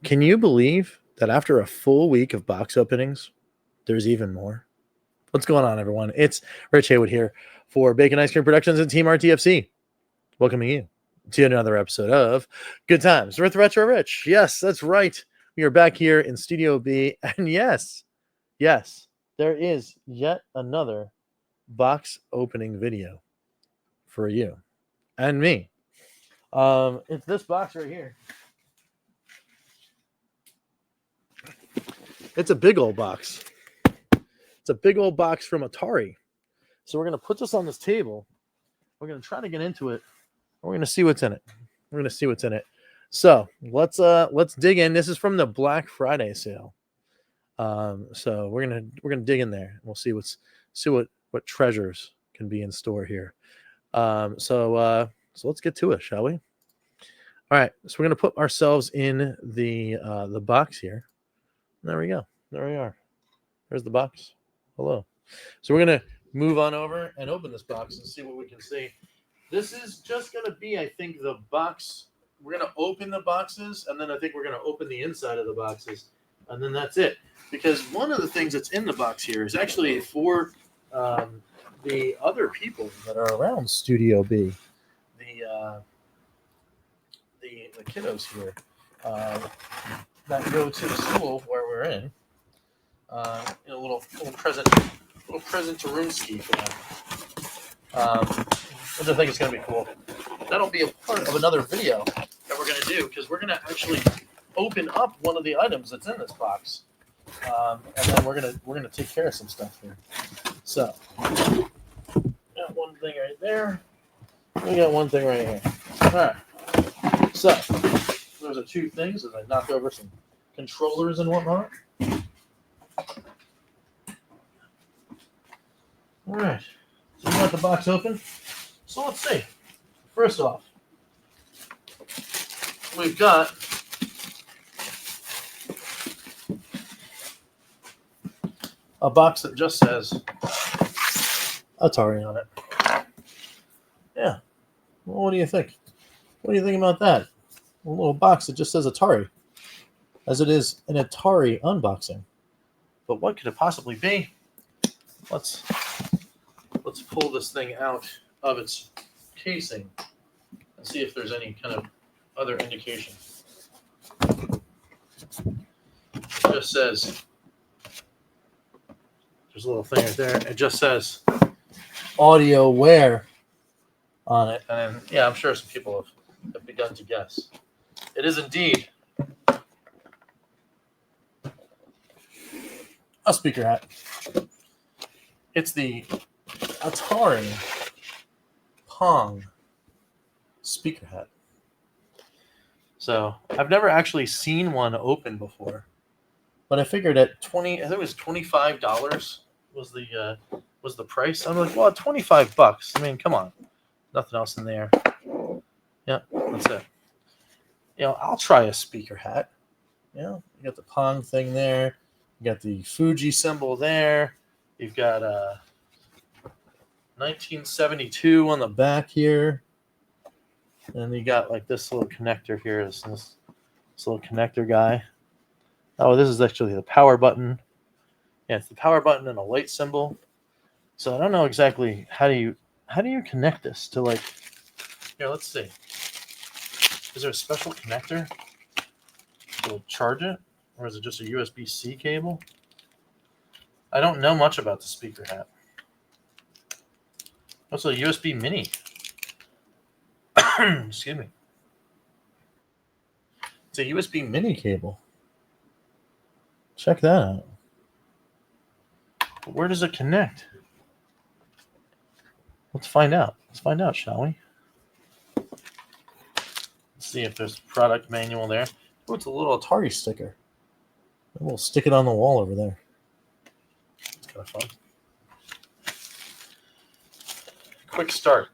Can you believe that after a full week of box openings, there's even more? What's going on, everyone? It's Rich Haywood here for Bacon Ice Cream Productions and Team RTFC, welcoming you to another episode of Good Times with Retro Rich. Yes, that's right. We are back here in Studio B, and yes, there is yet another box opening video for you and me. It's this box right here. It's a big old box. It's a big old box from Atari. So we're going to put this on this table. We're going to try to get into it. We're going to see what's in it. So let's dig in. This is from the Black Friday sale. So we're gonna dig in there. We'll see what treasures can be in store here. So let's get to it, shall we? All right. So we're gonna put ourselves in the box here. There we go. There we are. There's the box. Hello. So we're going to move on over and open this box and see what we can see. This is just going to be, I think, the box. We're going to open the boxes, and then I think we're going to open the inside of the boxes, and then that's it. Because one of the things that's in the box here is actually for the other people that are around Studio B, the kiddos here. That go to the school where we're in a little present to Roomski for them. Which I think is going to be cool. That'll be a part of another video that we're going to do because we're going to actually open up one of the items that's in this box, and then we're gonna take care of some stuff here. So, got one thing right there. We got one thing right here. All right. So. Those are two things as I knock over some controllers and whatnot. All right. So we got the box open. So let's see. First off, we've got a box that just says Atari on it. Yeah. Well, what do you think? What do you think about that? A little box that just says Atari, as it is an Atari unboxing. But what could it possibly be? Let's pull this thing out of its casing and see if there's any kind of other indication. It just says, there's a little thing right there. It just says AudioWare on it. And yeah, I'm sure some people have begun to guess. It is indeed a speaker hat. It's the Atari Pong speaker hat. So I've never actually seen one open before, but I figured at I think it was $25 was the price. I'm like, well, $25. I mean, come on, nothing else in there. Yeah, that's it. I'll try a speaker hat. You got the Pong thing there. You got the Fuji symbol there. You've got 1972 on the back here. And you got like this little connector here. This little connector guy. Oh, this is actually the power button. Yeah, it's the power button and a light symbol. So I don't know exactly how do you connect this to like. Here, let's see. Is there a special connector to charge it? Or is it just a USB-C cable? I don't know much about the speaker hat. Also, a USB mini. Excuse me. It's a USB mini cable. Check that out. But where does it connect? Let's find out. Let's find out, shall we? See if there's a product manual there. Oh, it's a little Atari sticker. We'll stick it on the wall over there. It's kind of fun. Quick start.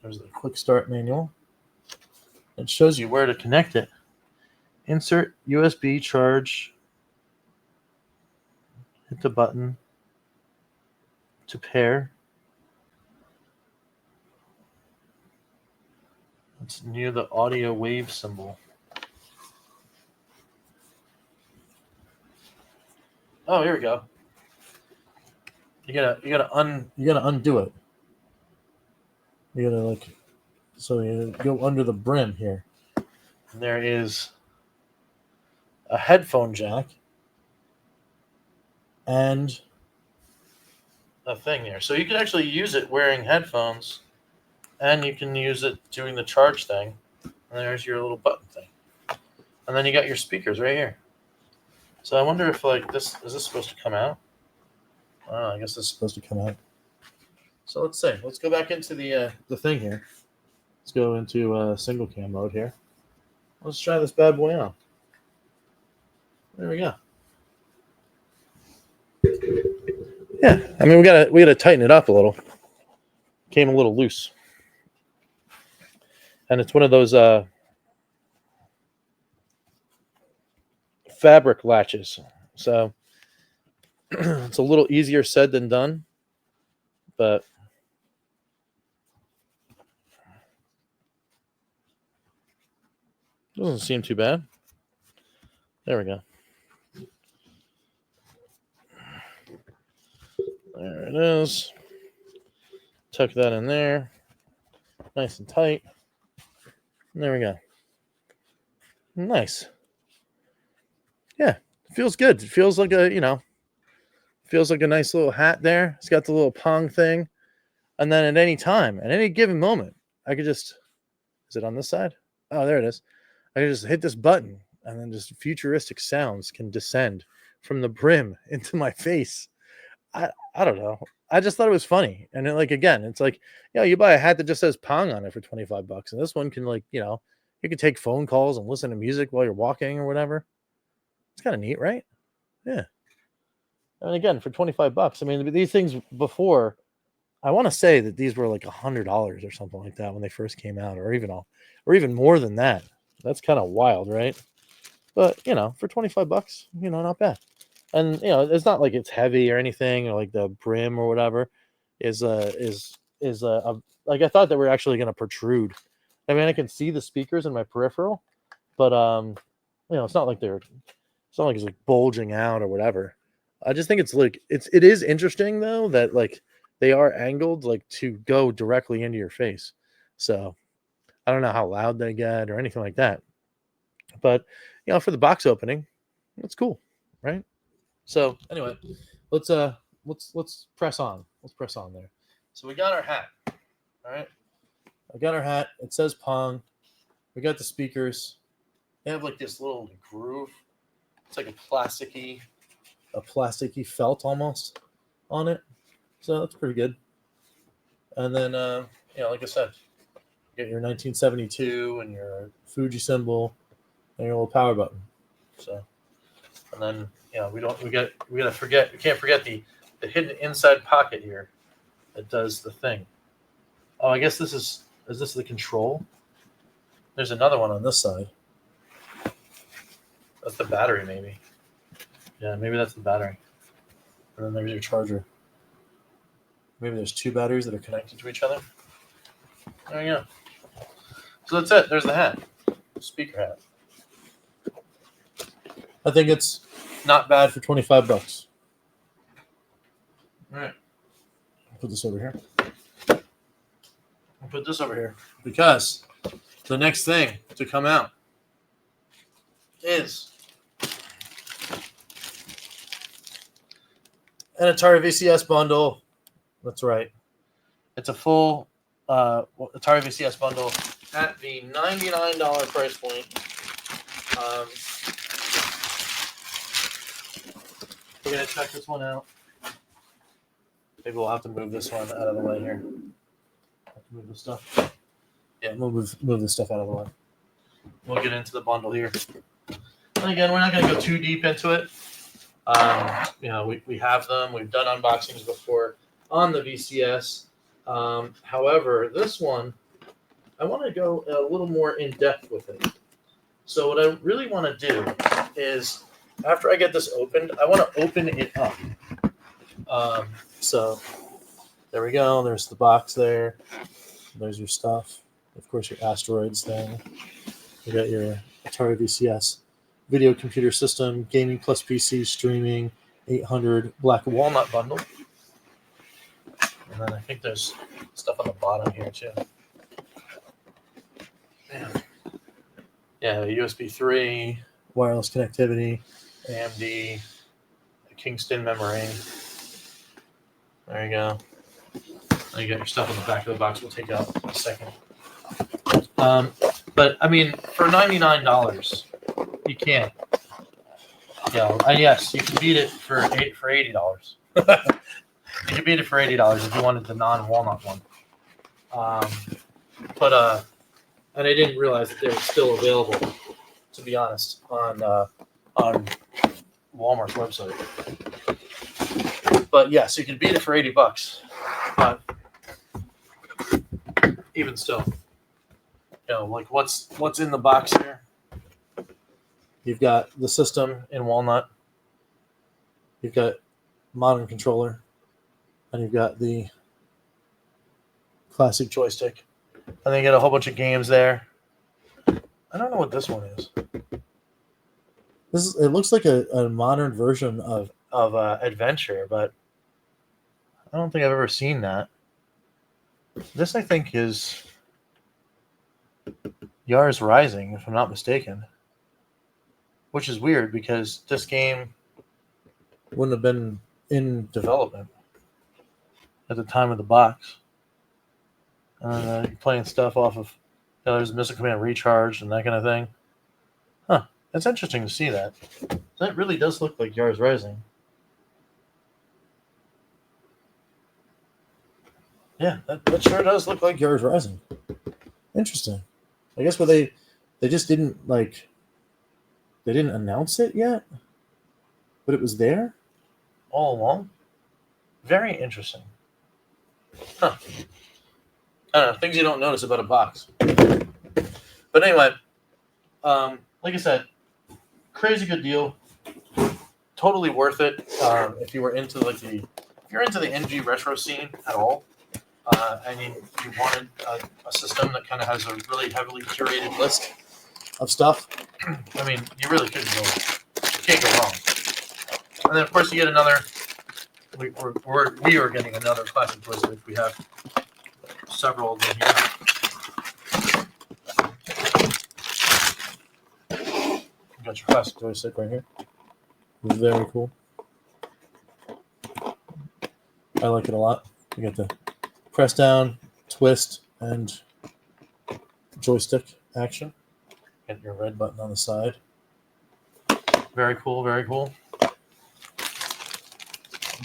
There's the quick start manual. It shows you where to connect it. Insert USB charge. Hit the button to pair. It's near the audio wave symbol. Oh, here we go. You gotta undo it. You gotta so you go under the brim here. And there is a headphone jack and a thing here. So you can actually use it wearing headphones, and you can use it doing the charge thing. And there's your little button thing. And then you got your speakers right here. So I wonder if is this supposed to come out? I guess this is supposed to come out. So let's see. Let's go back into the thing here. Let's go into single cam mode here. Let's try this bad boy on. There we go. Yeah, I mean we gotta tighten it up a little. Came a little loose, and it's one of those fabric latches, so it's a little easier said than done, but doesn't seem too bad. There we go. There it is. Tuck that in there. Nice and tight. And there we go. Nice. Yeah, it feels good. It feels like feels like a nice little hat there. It's got the little Pong thing. And then at any time, at any given moment, I could just, is it on this side? Oh, there it is. I can just hit this button, and then just futuristic sounds can descend from the brim into my face. I don't know. I just thought it was funny. And then, again, it's you buy a hat that just says Pong on it for $25. And this one can you can take phone calls and listen to music while you're walking or whatever. It's kind of neat, right? Yeah. And again, for $25, I mean, these things before, I want to say that these were like $100 or something like that when they first came out, or even more than that. That's kind of wild, right? But for $25, not bad. And it's not like it's heavy or anything, or like the brim or whatever is like I thought they were actually going to protrude. I mean, I can see the speakers in my peripheral, but it's not like it's like bulging out or whatever. I just think it is interesting though that they are angled to go directly into your face. So I don't know how loud they get or anything like that, but for the box opening, it's cool, right? So anyway, let's press on. Let's press on there. So we got our hat. All right. I got our hat. It says Pong. We got the speakers. They have this little groove. It's like a plasticky felt almost on it. So that's pretty good. And then like I said, you get your 1972 and your Fuji symbol and your little power button. So, and then we can't forget the hidden inside pocket here that does the thing. Oh, I guess is this the control? There's another one on this side. That's the battery, maybe. Yeah, maybe that's the battery. And then there's your charger. Maybe there's two batteries that are connected to each other. There you go. So that's it. There's the hat. Speaker hat. I think it's not bad for $25. All right. I'll put this over here. I'll put this over here because the next thing to come out is an Atari VCS bundle. That's right. It's a full Atari VCS bundle at the $99 price point. We're going to check this one out. Maybe we'll have to move this one out of the way here. Move this stuff. Yeah, move this stuff out of the way. We'll get into the bundle here. And again, we're not going to go too deep into it. We have them. We've done unboxings before on the VCS. However, this one, I want to go a little more in depth with it. So what I really want to do is, after I get this opened, I want to open it up. So there we go. There's the box there. There's your stuff. Of course, your asteroids thing. You got your Atari VCS video computer system, gaming plus PC, streaming, 800 black walnut bundle. And then I think there's stuff on the bottom here too. Man. Yeah, USB 3, wireless connectivity, AMD, Kingston memory. There you go. Now you got your stuff on the back of the box. We'll take out in a second. But I mean, for $99, you can't. And yes, you can beat it for $80. You can beat it for $80 if you wanted the non-walnut one. And I didn't realize that they were still available, to be honest, on Walmart's website. But yes, you can beat it for $80. But even still, like what's in the box here? You've got the system in walnut. You've got modern controller, and you've got the classic joystick. And then you get a whole bunch of games there. I don't know what this one is. It looks like a modern version of Adventure, but I don't think I've ever seen that. This, I think, is Yars Rising, if I'm not mistaken. Which is weird because this game wouldn't have been in development at the time of the box. You're playing stuff off of, there's Missile Command Recharged and that kind of thing. Huh. That's interesting to see that. That really does look like Yars Rising. Yeah, that sure does look like Yars Rising. Interesting. I guess they just didn't they didn't announce it yet, but it was there all along. Very interesting. Huh. I don't know, things you don't notice about a box. But anyway, like I said, crazy good deal. Totally worth it if you were into if you're into the NG retro scene at all. And you wanted a system that kind of has a really heavily curated list of stuff. I mean, you really can't go wrong. And then, of course, you get another. We are getting another classic joystick. We have several of them here. You got your classic joystick right here. Very cool. I like it a lot. You got the press down, twist, and joystick action. Get your red button on the side. Very cool, very cool.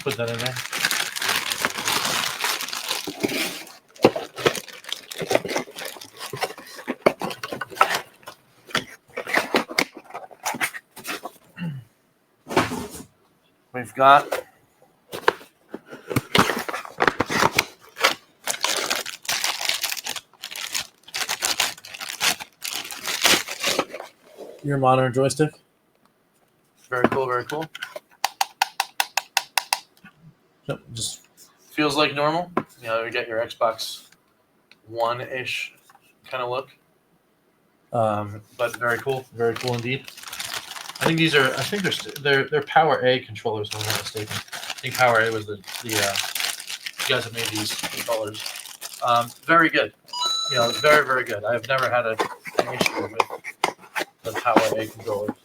Put that in there. We've got your modern joystick. Very cool, very cool. Yep, just feels like normal. You get your Xbox One-ish kind of look. But very cool indeed. I think they're Power A controllers, if I'm not mistaken. I think Power A was the guys that made these controllers. Very good. Very, very good. I've never had an issue with the Power A controllers.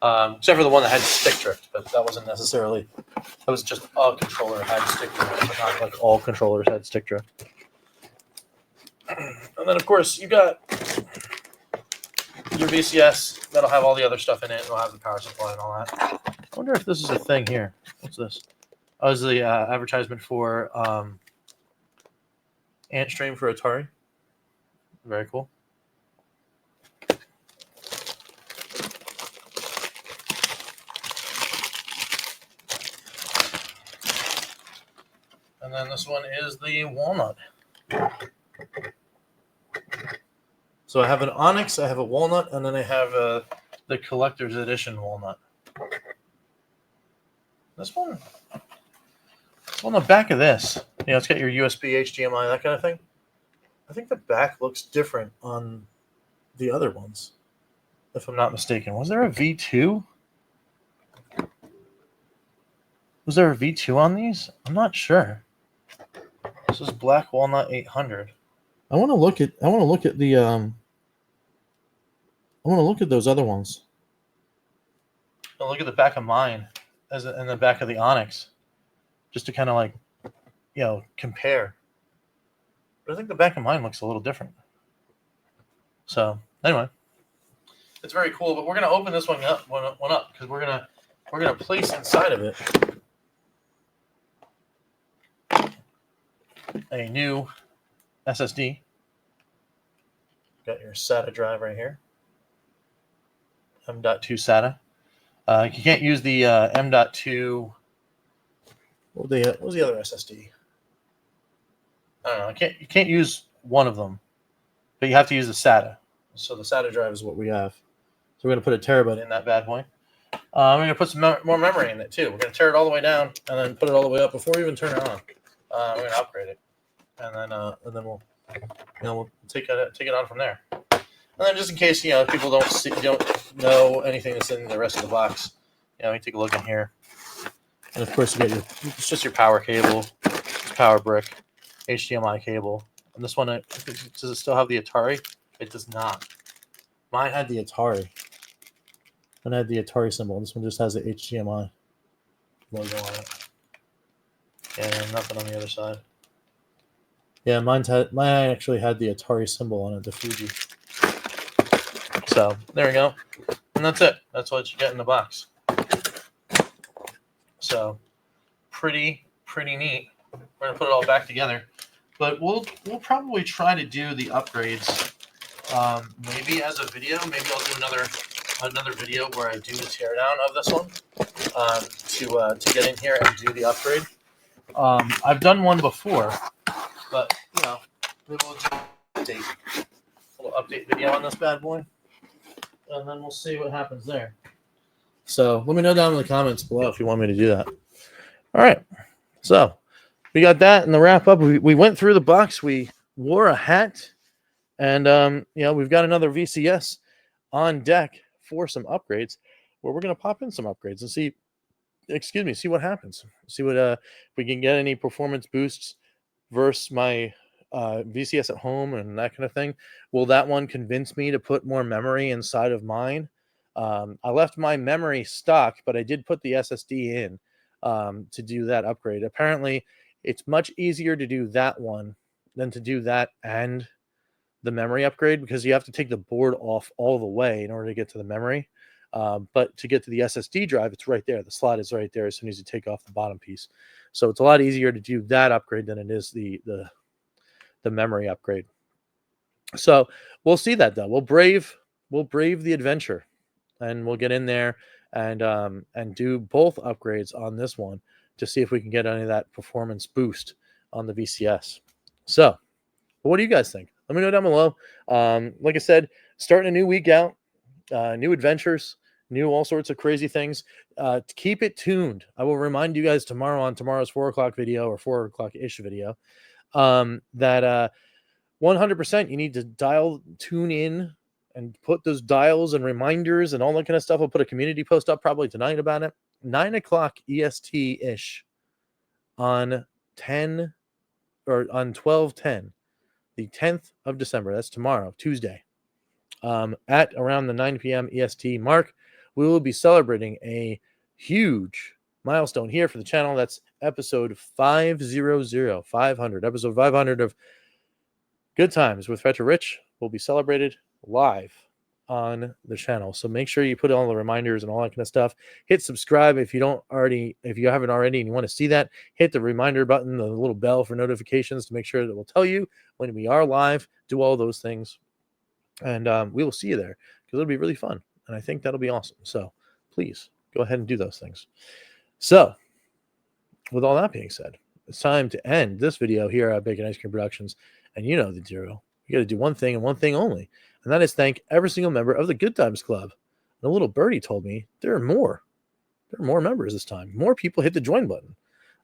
Except for the one that had stick drift, but that wasn't necessarily. That was just a controller had stick drift, but not like all controllers had stick drift. And then, of course, you got your VCS that'll have all the other stuff in it. It'll have the power supply and all that. I wonder if this is a thing here. What's this? Oh, this is the advertisement for AntStream for Atari. Very cool. And then this one is the walnut. So I have an Onyx, I have a walnut, and then I have the collector's edition walnut. This one, on the back of this, it's got your USB, HDMI, that kind of thing. I think the back looks different on the other ones, if I'm not mistaken. Was there a V2? Was there a V2 on these? I'm not sure. This is Black Walnut 800. I want to look at the I want to look at those other ones. I'll look at the back of mine and the back of the Onyx, just to kind of like, compare. But I think the back of mine looks a little different. So anyway, it's very cool. But we're gonna open this one up because we're gonna place inside of it a new SSD. Got your SATA drive right here. M.2 SATA. You can't use the M.2. What was the other SSD? I don't know. You can't use one of them, but you have to use the SATA. So the SATA drive is what we have. So we're going to put a terabyte in that bad boy. We're going to put some more memory in it too. We're going to tear it all the way down and then put it all the way up before we even turn it on. We're going to upgrade it, and then we'll take it on from there. And then just in case people don't know anything that's in the rest of the box, we take a look in here. And of course, it's just your power cable, power brick, HDMI cable. And this one, does it still have the Atari? It does not. Mine had the Atari. Mine had the Atari symbol. This one just has the HDMI logo on it. And nothing on the other side. Yeah, mine actually had the Atari symbol on it, the Fuji. So there we go. And that's it. That's what you get in the box. So pretty neat. We're gonna put it all back together, but we'll probably try to do the upgrades maybe as a video. Maybe I'll do another video where I do the teardown of this one to get in here and do the upgrade. I've done one before, but maybe we'll do a little update video on this bad boy, and then we'll see what happens there. So let me know down in the comments below if you want me to do that. All right. So we got that in the wrap up. We went through the box. We wore a hat, and we've got another VCS on deck for some upgrades, where we're going to pop in some upgrades and see what happens. See what if we can get any performance boosts versus my VCS at home and that kind of thing. Will that one convince me to put more memory inside of mine? I left my memory stock, but I did put the SSD in to do that upgrade. Apparently, it's much easier to do that one than to do that and the memory upgrade, because you have to take the board off all the way in order to get to the memory. But to get to the SSD drive, it's right there. The slot is right there as soon as you take off the bottom piece. So it's a lot easier to do that upgrade than it is the memory upgrade. So we'll see that though. We'll brave the adventure, and we'll get in there and do both upgrades on this one to see if we can get any of that performance boost on the VCS. So what do you guys think? Let me know down below. Like I said, starting a new week out, new adventures, new all sorts of crazy things. Keep it tuned. I will remind you guys tomorrow on tomorrow's 4 o'clock video, or 4 o'clock-ish video, that 100% you need to tune in and put those dials and reminders and all that kind of stuff. I'll put a community post up probably tonight about it. 9 o'clock EST-ish on 12/10, the 10th of December. That's tomorrow, Tuesday. At around the 9 p.m. EST mark, we will be celebrating a huge milestone here for the channel. That's episode 500. Episode 500 of Good Times with Retro Rich will be celebrated live on the channel. So make sure you put all the reminders and all that kind of stuff. Hit subscribe if you haven't already, and you want to see that. Hit the reminder button, the little bell for notifications to make sure that we'll tell you when we are live. Do all those things. And we will see you there, because it'll be really fun. And I think that'll be awesome. So please go ahead and do those things. So with all that being said, it's time to end this video here at Bacon Ice Cream Productions. And you know the drill. You got to do one thing and one thing only. And that is thank every single member of the Good Times Club. And a little birdie told me there are more. There are more members this time. More people hit the join button.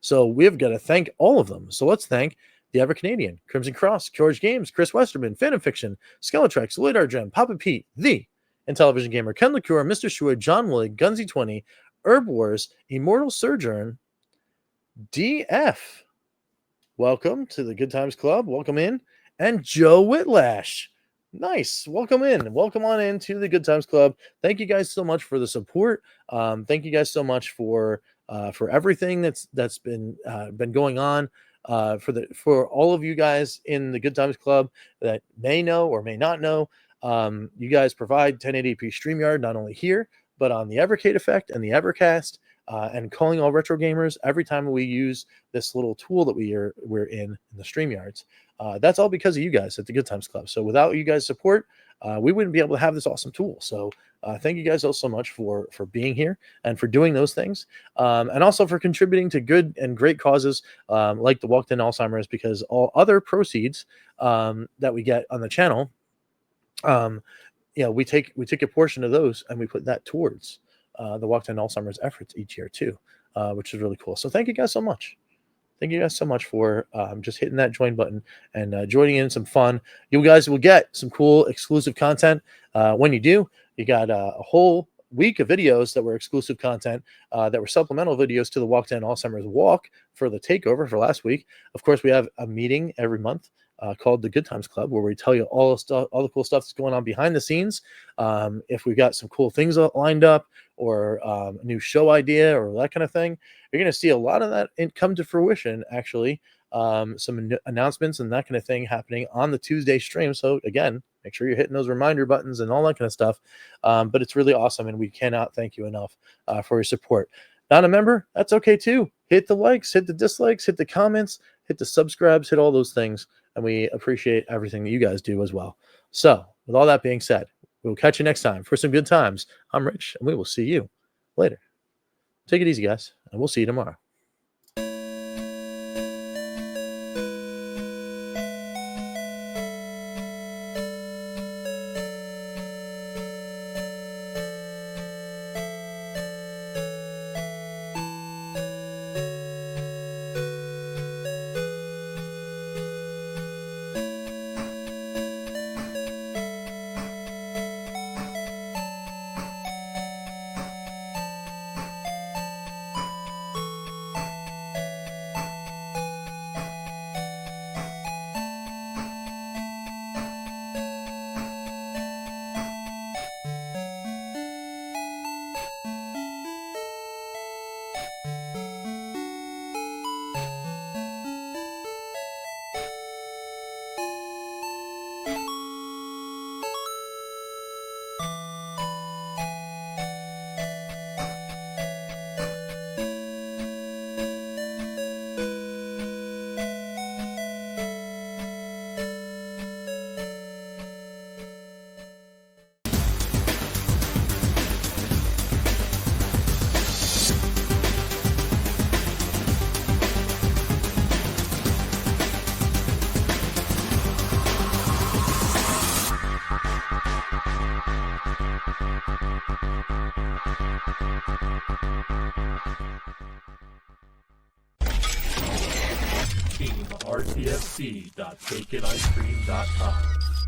So we've got to thank all of them. So let's thank the EverCanadian, Crimson Cross, George Games, Chris Westerman, Phantom Fiction, Skeletrex, Lidar Gem, Papa Pete, The Intellivision Gamer, Ken LaCour, Mr. Shua, John Willig, Gunsy20, Herb Wars, Immortal Sojourn, DF. Welcome to the Good Times Club. Welcome in. And Joe Whitlash. Nice. Welcome in. Welcome on into the Good Times Club. Thank you guys so much for the support. Thank you guys so much for everything that's been going on. For all of you guys in the Good Times Club that may know or may not know, you guys provide 1080p StreamYard not only here but on the Evercade Effect and the Evercast. And calling all retro gamers every time we use this little tool that we're in the StreamYards. That's all because of you guys at the Good Times Club. So without you guys' support, we wouldn't be able to have this awesome tool. So thank you guys all so much for being here and for doing those things, and also for contributing to good and great causes like the Walked In Alzheimer's, because all other proceeds that we get on the channel, we take a portion of those and we put that towards the Walked In Alzheimer's efforts each year too, which is really cool. So thank you guys so much. Thank you guys so much for just hitting that join button and joining in some fun. You guys will get some cool exclusive content when you do. You got a whole week of videos that were exclusive content that were supplemental videos to the Walked In Alzheimer's walk for the takeover for last week. Of course, we have a meeting every month called the Good Times Club, where we tell you all the cool stuff that's going on behind the scenes. If we've got some cool things lined up, or a new show idea, or that kind of thing, you're going to see a lot of that come to fruition. Actually, some announcements and that kind of thing happening on the Tuesday stream. So again, make sure you're hitting those reminder buttons and all that kind of stuff. But it's really awesome, and we cannot thank you enough for your support. Not a member? That's okay too. Hit the likes, hit the dislikes, hit the comments, hit the subscribes, hit all those things. And we appreciate everything that you guys do as well. So with all that being said, we'll catch you next time for some good times. I'm Rich, and we will see you later. Take it easy, guys, and we'll see you tomorrow. RTSC.baconicecream.com